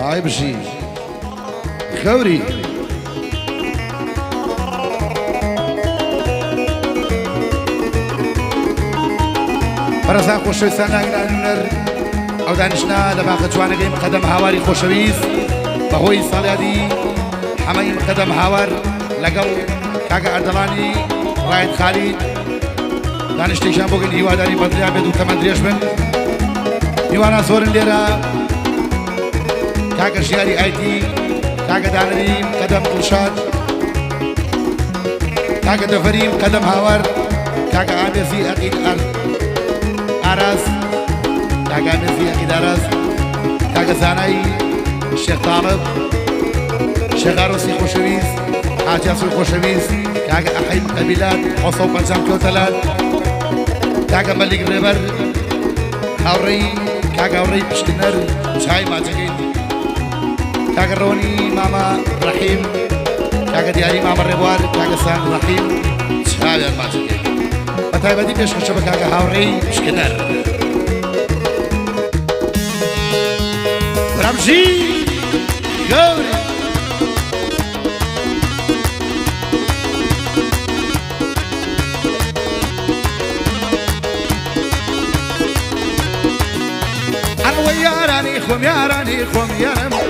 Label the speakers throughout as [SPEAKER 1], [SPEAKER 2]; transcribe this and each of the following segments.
[SPEAKER 1] هاي بشي خوري برزان خوشویستان ناگران او دانشنا لباقة جوانگیم قدم هاواری خوشویست بهوی سالیادی حمایم قدم هاوار لگو کاغا اردلانی راید خالد دانشتیشان بگن هیواداری بدریا بدو تمندریش بن هیوانا زورن لیرا کاغا شیاری آیتی کاغا دانریم قدم قلشاد کاغا دفریم قدم هاوار کاغا آمیزی اقید أراز كاغا مزي أكيد أراز كاغا زاناي الشيخ طالب الشيخ عروسي خوشويز حاج ياسر خوشويز كاغا أحيم قبيلات حصو بنجام كوتلات كاغا ملك ريبر هاوري كاغا هاوري بشتنر شاي ما جاكين كاغا روني ماما رحيم كاغا دياري ماما ريبوار كاغا سان رحيم شاي ما جاكين بتاعي بدي بيش خشبة كاغا هاوري بشكنر رمزي غوري أنا وياراني خوم ياراني خوم ياراني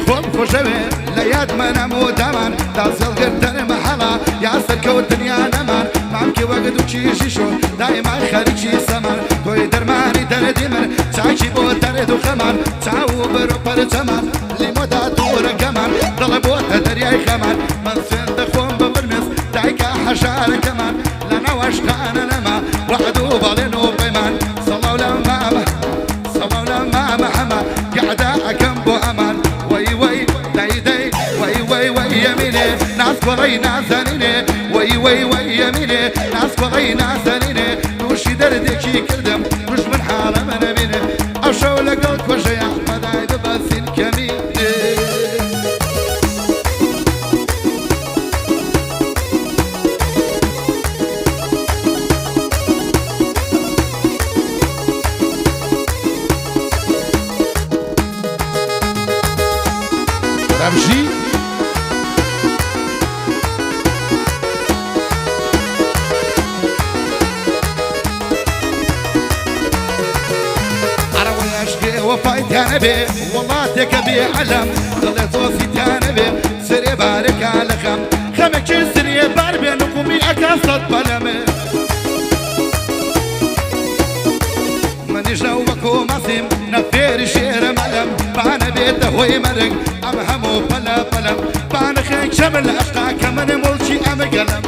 [SPEAKER 1] خوم خوشوي لياد منام ودمان تازل قردن محلا ياسر كو الدنيا نمان مامكي وقت وشي شو دايما خارجي سمان توي درماني دردمر تعيشي بو ترد وخمان تعو برو برجمان لمدة دور كمان ضلبوت درياي خمان من سند خوم ببرمس دايكا حشار كمان لنا واشتانا لما وحدو بالين وبيمان صلوا لما محما قعدا كم بو امان وي وي داي داي وي وي وي يميني ناس وغي نازنيني وي وي وي يميني ناس وغي نازنيني دوشي دردكي كردم مش من حالة من بيني أشو لقلت وجه أحمد عيد بس الكميني رمشي وفايت يا نبي والله تكبي علم ضلت وصيت يا نبي سري بارك على خمك سري بار بين قومي أكاسط بلمي مانيش نوبك ومصيم نفير شير ملم بانا بيته هو يمرق أم همو بلا بلم بانا خيك شمل أشقا كمن ملشي أم قلم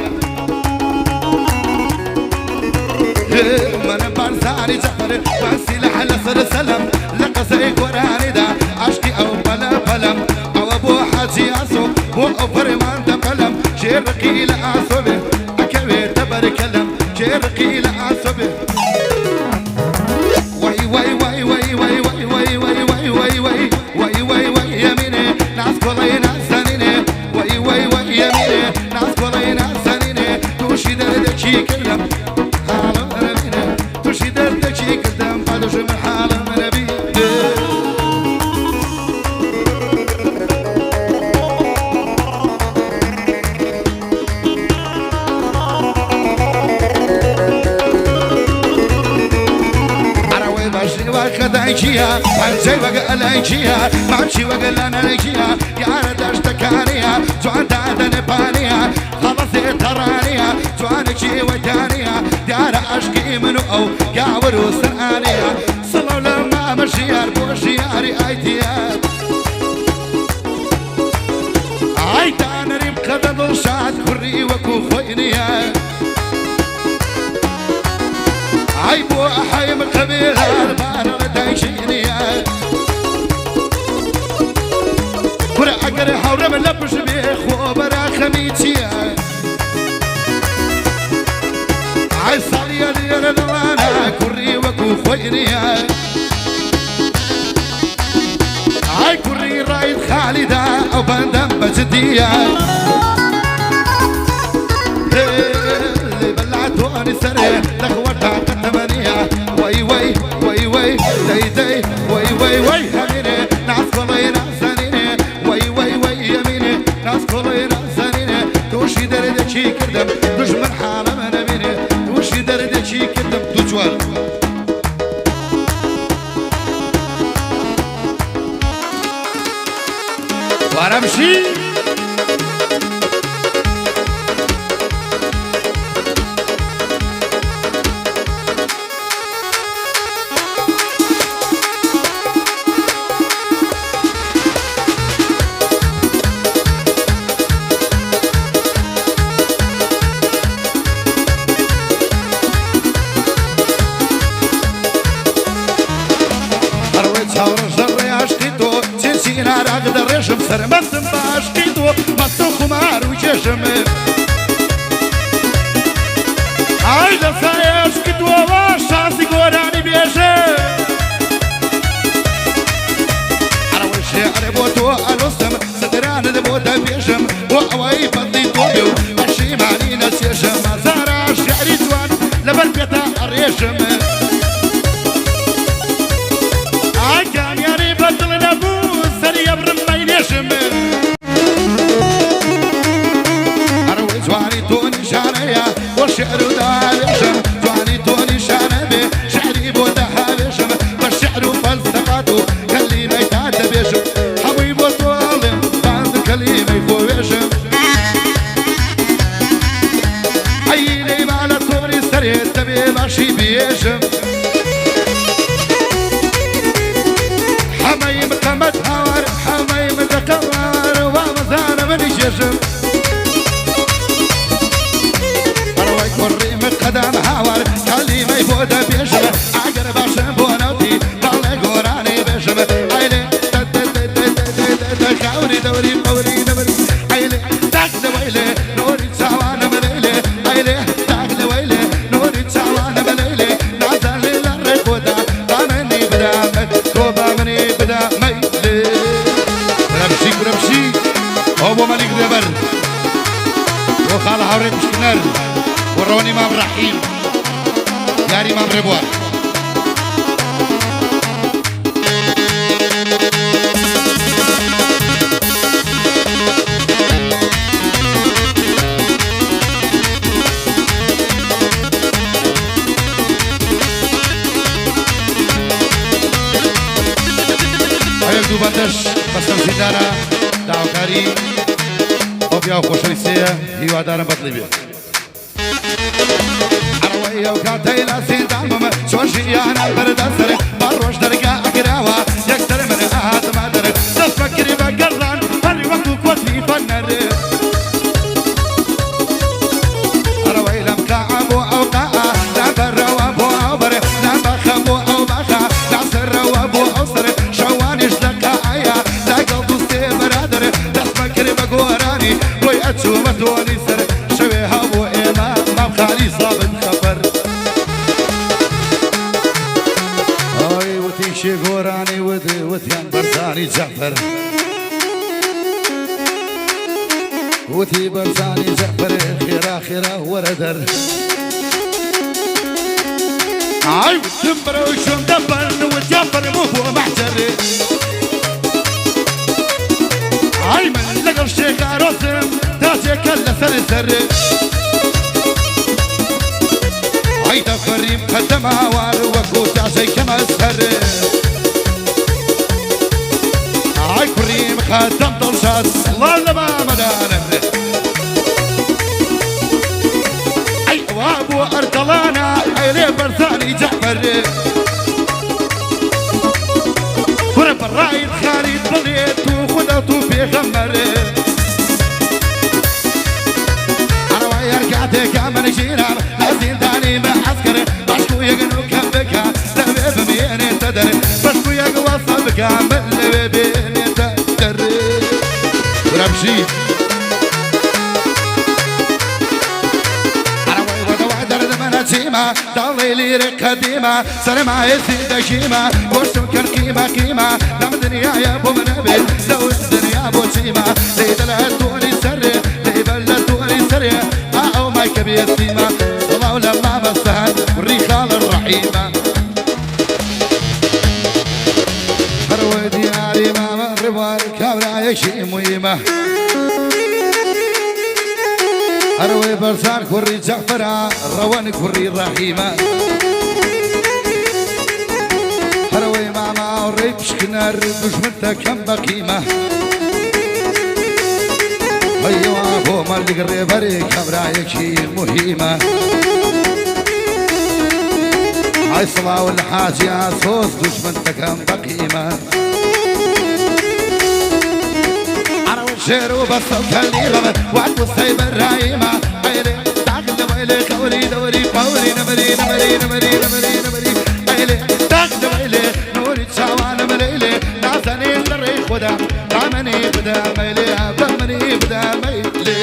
[SPEAKER 1] من بارزاني جفر باسيلح لصر سلم لقصي قراني دا عشقي او بلا بلم او ابو حاجي عصو بو فرمان دقلم شرقي لعصبه اكوي تبركلم شرقي لعصبه وي وي وي وي وي وي وي وي وي وي وي وي وي وي يميني ناس كلنا سنيني وي وي وي يميني ناس كلنا سنيني توشي دردكي كلم توشي دردكي قدام فادوش من حالة من أبي عروي باشي وخدايجيها هنجي وقالايجيها ماشي وقالانايجيها يا رداش تكانيها جوان دادن بانيها خلصي ترانيها جوانكي ودانيها دار عشقي منو او يا وروس الآلية صلوا لما مشيار بوشياري ايتيات عيتان ريم قدد شاد كري وكو خوينيا عيبو احيم قبيلة البار ردايشينيا كرا اقري حورم لبش بيخ وبرا خميتيا عاي صاليا ديال الوانا كري وكو خوينيا عاي كري رايد خالدة او بندم بجدية اللي بلعتوني سري لخوتها قد ثمانية وي وي وي وي داي داي وي وي وي هميني دردێکی کردم دژمن حاڵەمە نەبینێ تووشی دەردێکی کردم دوو چوار وارەمشی دەڕێژم سەرمەستم باشقی تۆ مەستە خومار و کێشم ئای لە سایەشکی تۆوە شانسی گۆرانی بێژە ئەرەوەی شێعرێ بۆ تۆ ئەلۆستم سەدرانت بۆ دەبێژم بۆ ئەوەی بەدڵی تۆ بێ و پەشیمانی نەچێژم مەزارە شێعری جوان لەبەر پێتە ئەڕێژم ئای کامیانی بەدڵ نەبوو سەری ئەبرم مەینێشم ئەرەوەی جوانی تۆ نیشانەیە بۆ شێعر و داوێژم جوانی تۆ نیشانە بێ شێعری بۆ دەهاوێژم بە شێعر و فەلسەفات و کەلیمەی تا دەبێژم هەمووی بۆ تۆڵێم باز کەلیمەی خۆوێژم عەیلەی با لە تۆری سەرێت دەبێ باشی بێژم حەمەیم قەمەت هاوار حەمەیم دەقەوار وا مەزانە منی کێژم ئەرەوەی کوڕیم قەدەم هاوار کەلیمەی بۆ دەبێژم ئەگەر باشم بۆ نەوتی باڵێ گۆرانی بێژم ئەیلێ خاوری دەوری قەوری نەبەری ئەیلێ تاک لەوەیلێ نۆری چاوانە بەلەیلێ ئەیلێ تاک لەوەیلێ نۆری چاوانە بەلەیلێ نازانێ لە ڕێکۆدا با منی بدامە تۆ با منی بدامەیلێ برەمشی برەمشی ئەو بۆ مەلیک دەبەر بۆ خاڵە هاوڕێ پشکنەر بۆ ڕەوەنی مام ڕەحیم یاری مام ڕێبوار هەیەک دوو بەندەش بەسەم زیندانە داواکاری ئەو پیا و خۆشەویستەیە هیوادارم بەدڵی بێت ئەڕەوەی ئەو کاتەی لە زیندانمم چۆن ژیانە بەردەسەر بە ڕۆژ دەرگا ئەگراوە یەکسەر من ئاهاتمە دەر دەست بەکری بە گەڕان هەر وەکو کۆتری فەنەر ئەڕەوەی لەم قاعە بۆ ئەو قاعە لەبەرەوە بۆ ئەو بەر لەبەخە بۆ ئەو بەخە لەسەرەوە بۆ ئەو سەر شەوانیش لە قاعەیە لەگەڵ دووستێ بەرادەر دەست بەکری بە گۆرانی بۆی ئەچوومە تۆنی سەر شەوێ هەبوو ئێمە مام خالی سابن خەبەر ئەوی وتی شێ گۆرانی وتیان بەرزانی جەعفەر وتی بەرزانی جەعفەر خێرا خێرا وەرە دەر ئای وتم بەرەو شۆم دەبەرن و جەعفەرم بۆ مەحجەرێ ئای من لەگەڵ شێکارۆسم تاجێکە لەسەر سەرێ ئای دەفەریم قەدەم هاوار وەکو تاجەی کەمەسەرێ ئای کوڕیم قەدەم دڵشاد سڵاو لە مامەدانم ئەی ئەوا بۆ ئەردەڵانە ئەیلێ بەرزانی جەعفەرێ کوڕە بەڕایت خالیت بڵێت و خودەت و پێغەمبەرێ ئەڕەوەی هەر کاتێکە من ژیران لە زیندانی بە عەسکەر بەشکو یەکن و کەم بکە لەوێ بمێنێتە دەر بەشکو یەک وەسە بکە من لەوێ بێنێتە دەر برەمشی ئەڕەوەی وەدەوە دەردەمەنە چیمە داڵی لیرە قەدیمە سەرمایەتی دەژیمە گۆشتم کرد قیمە قیمە لەم دنیایە بۆ منە بێت لەو دنیا بۆ چیمە لێدە لە تۆنی سەرێ لێبەر لە تۆنی سەرێ ئەو مایکە بێستیمە سڵاو لە مامەستەهەن وڕی خاڵە ڕەحیمە هەروەی دیاری مامە ڕێبوار کابرایەکی مویمە أروي برزان كوري جعفرة روان كوري رحيمة أروي ماما وري بشكنر دشمنتك كم بقيمة أيوة هو مالك الريبري كبرايكي مهمة هاي صلاة والحاج يا صوص دشمنتك كم بقيمة شيرو بصوت الليلة وعد والسيب الرايمة عيلي تاخد ويلي كوري دوري قوري نمري نمري نمري نمري نمري عيلي تاخد ويلي نوري تشاوان مليلي ناسني الريخ ودا عمني بدا ميلي بمني بدا ميلي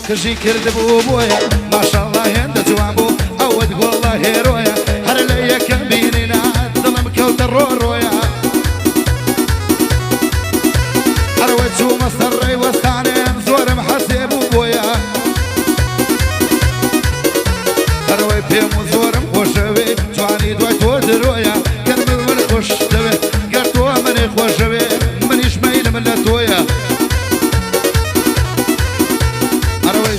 [SPEAKER 1] كشي كرد بوبويا ما شاء الله هند جوابو أود والله هيرويا هر ليا كبيرنا ظلم كوت الرورويا أروي جو مصري وستانين زور محسي بوبويا أروي بيم زور مخوشوي جواني دوي تودرويا كرمي من خوش دوي قرطوه من خوشوي منيش ميل من لتويا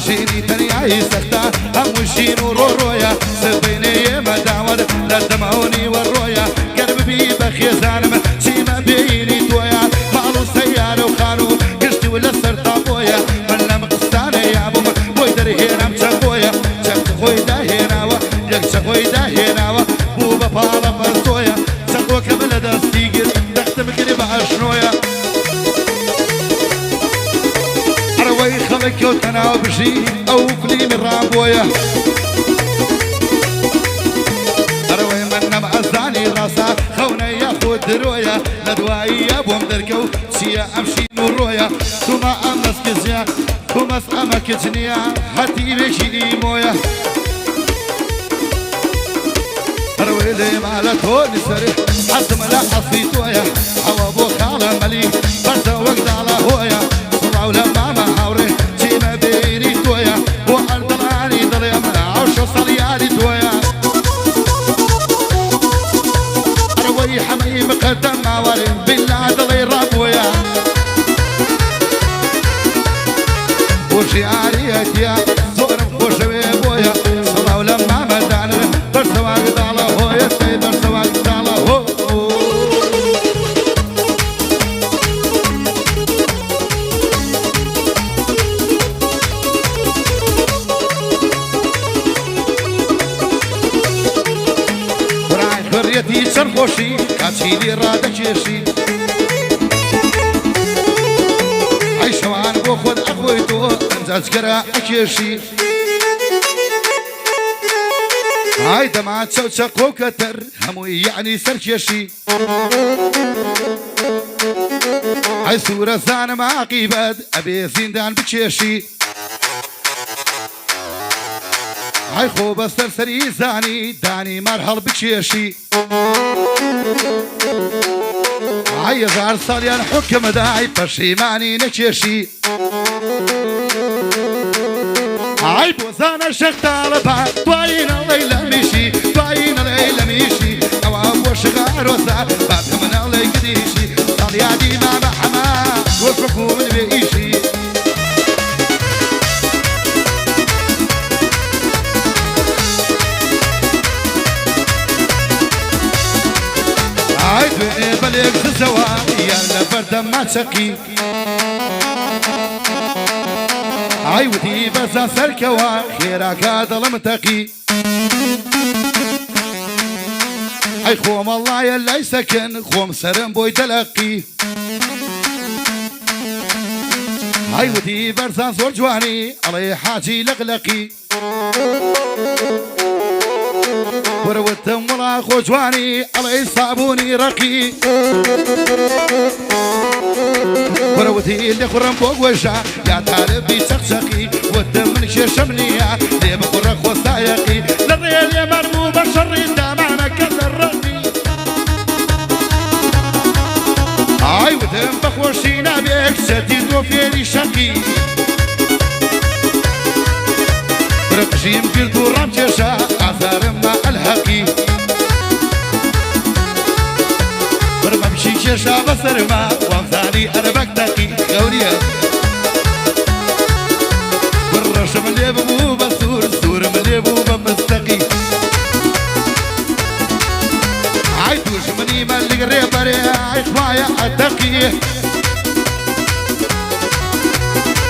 [SPEAKER 1] شيني تاني عايز سختا هموشين ورورويا سبيني مداور لا تدمعوني والرويا قلب بي بخي زانم شيما بيني تويا مالو سيارة وخانو قشتي ولا سرطابويا من لم قصاني يا ابو بويدر هيرام شاكويا شاكت خوي دا هيراوا يك شاكوي دا هيراوا بوبا بالا برسويا شاكو كمل داستيقل دختم قريب عشنويا خلك وتناو بشي او كلي من رابويا اروي من نم ازاني راسا خونا ياخد درويا ندواي يا بوم دركو سيا امشي نورويا ثم امس كزيا ثم امك جنيا هاتي بشي مويا اروي لي مالتو نسري حتم لا حصيتويا او ابو خاله ملي برتا وقت على هويا طلعوا لما حاوري جيما بيني تويا وأرضلاني ضليا عوشو صلياني تويا أروي حمي مقدم معواري بالله ضلي رابويا وشعاريك يا زور مخوشوي بويا طلعوا لما مدانا برسوا قد على هويا برسوا قد على هو خريتي سرخوشي كاتشيلي رادا كيشي عيشوان بوخد أخويتو انزاز كرا أكيشي هاي دمعت سوتشق وكتر هموي يعني سركيشي هاي صورة ثانة مع قيباد أبي زندان بكيشي هاي خوب السرسري زاني داني مرحل بكشيشي هاي زار صاليان حكم داعي بشيماني نكيشي هاي بوزانا شيخ طالبها طواينا ليلة ميشي طواينا ليلة ميشي أواب وشغار وزار بابهم لي قديشي صاليادي ما بحما وفقوا من بيشي هاي دوني بليك زوا يا لفرد ما تشقي هاي ودي بزا سركوا خيرك هذا المتقي هاي خوم الله يلا يسكن خوم سرم بوي تلقي هاي ودي برزان زور جواني علي حاجي لقلقي وروتم ولا خوجواني على صابوني رقي وروتي اللي خرم فوق وجع يا طالبي شقشقي ودم من شمنية ليه بخرق وسايقي للريال يا مرغوب الشر دامعنا كل الرقي هاي ودم بخوشينا بيك شديد وفيلي شقي رقشيم قردو رمجشا عزار ما الحقي برممشي شاشا بصر ما وامثالي أربك تقي غوريا برشم اللي بمو بسور سور ملي بو بمستقي عاي دوشمني مالك ريبري عاي خوايا أتقي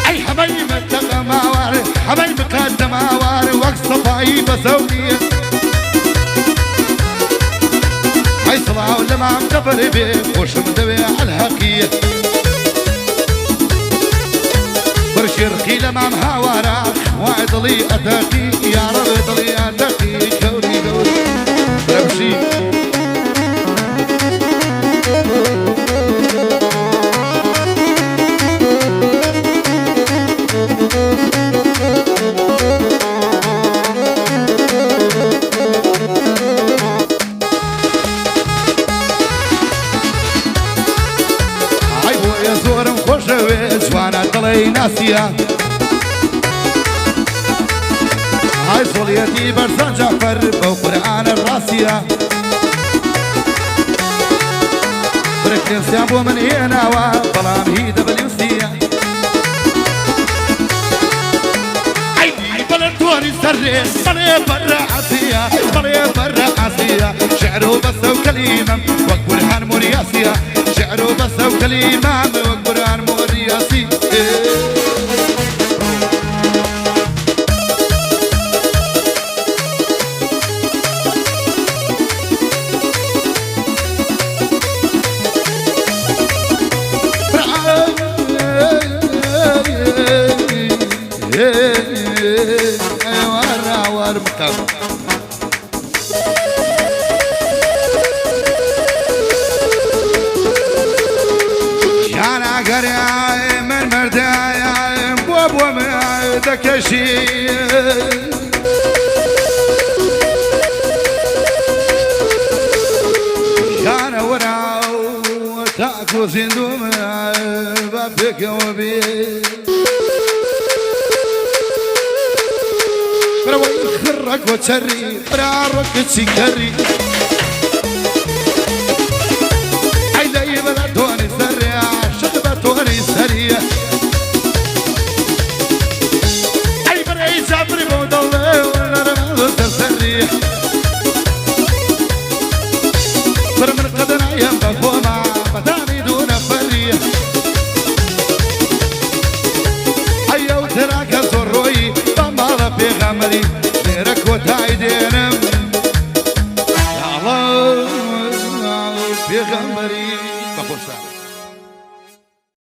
[SPEAKER 1] أي حبايب اتقى ماوار حبايب قدم ماوار وقت صفاي بسوي هاي صلاة ولا ما عم تفر بيه وش مدوي على الحقية برشير خيلة ما محاورة وعد لي أتقي يا رب لي أتقي كوري كوري برمشي جوانا طلي ناسيا هاي صوليتي برسان جعفر بو قرآن الراسية بركن سيابو من هنا وظلام هي دبليوسية اي بلدوني سري بلي برا عسية بلي برا عسية شعره بس وكلمة وقرآن مرياسية شعره بس وكلمة وقرآن مرياسي دكشي كان وراو تاكو زندوم بابك وبي روي خرك وتشري برارك تسكري اي زي بلدوني سريع شغبتوني سريع جابري بودولي ونرمز تسري برمن قدنا ينبخ وما مداني دون فري أيو تراك زروي بمالا في غمري نيرك وتايدي